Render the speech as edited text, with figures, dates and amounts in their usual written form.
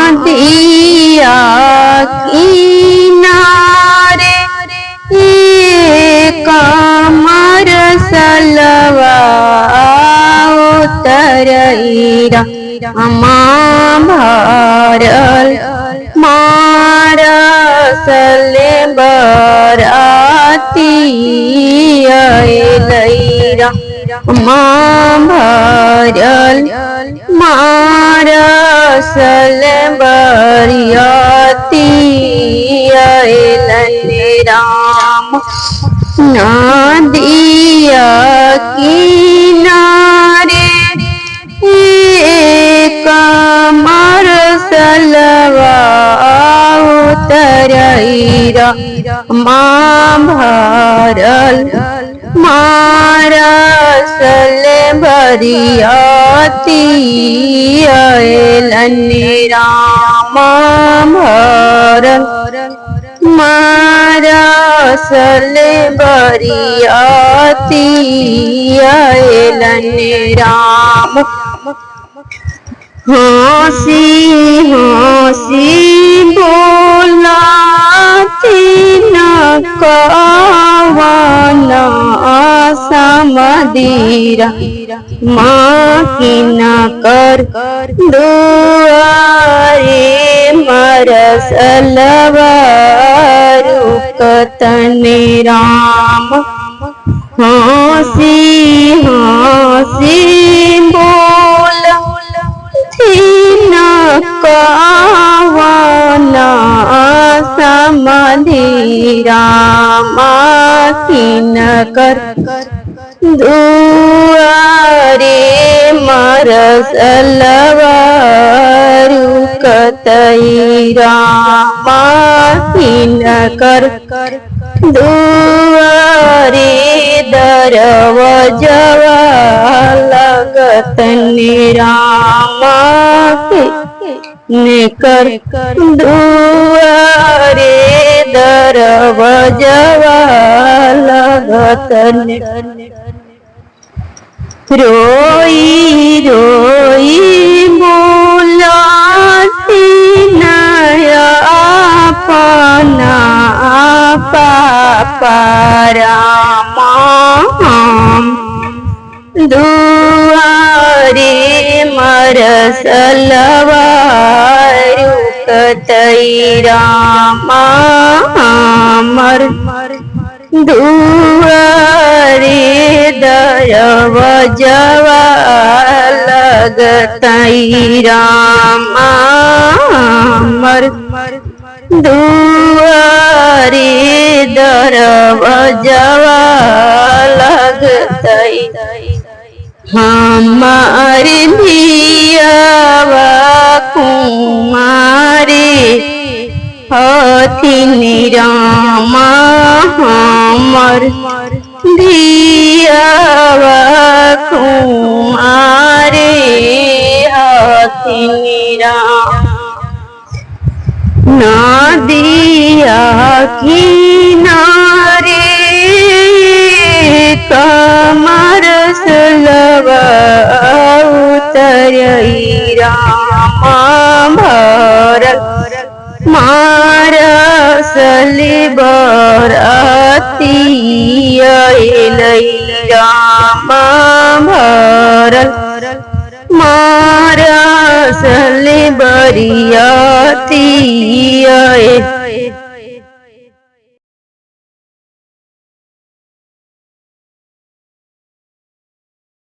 नदिया किनारे कमर सलवा उतरैरा भरल मारसल बराती अइलैरा भरल मारसल बरियाती अइलन राम नदिया किनारे कमर सलवा उतरैरा भरल मारसल बरियाती अइलन राम भरल मारसल बरियाती अइलन राम हंसी हंसी बोलाती न कवना समदीरा माँ की न कर दुआरे मरसलवा रुकतन राम हंसी हंसी बोल न कवना समधीरा की न कर दुआरे मरसलवा रुकतैरा की न कर दुआरे दरवजवा लगतन राम नेकर दुआरे दरवजवा लगतन रोई रोई बोलाती नया अपना पापा दुआरे मरसलवा रुकतैरा मर दुआरे दरवजवा लगतैरा मर दुआरे दरवजवा लगतै हमार धियावा कुमारी हथिन राम हमर धियावा कुमारी हथिन राम नदिया किनारे कमर सलवा उतरैरा भरल मारसल बराती अइलैरा भरल मारसल बरियाती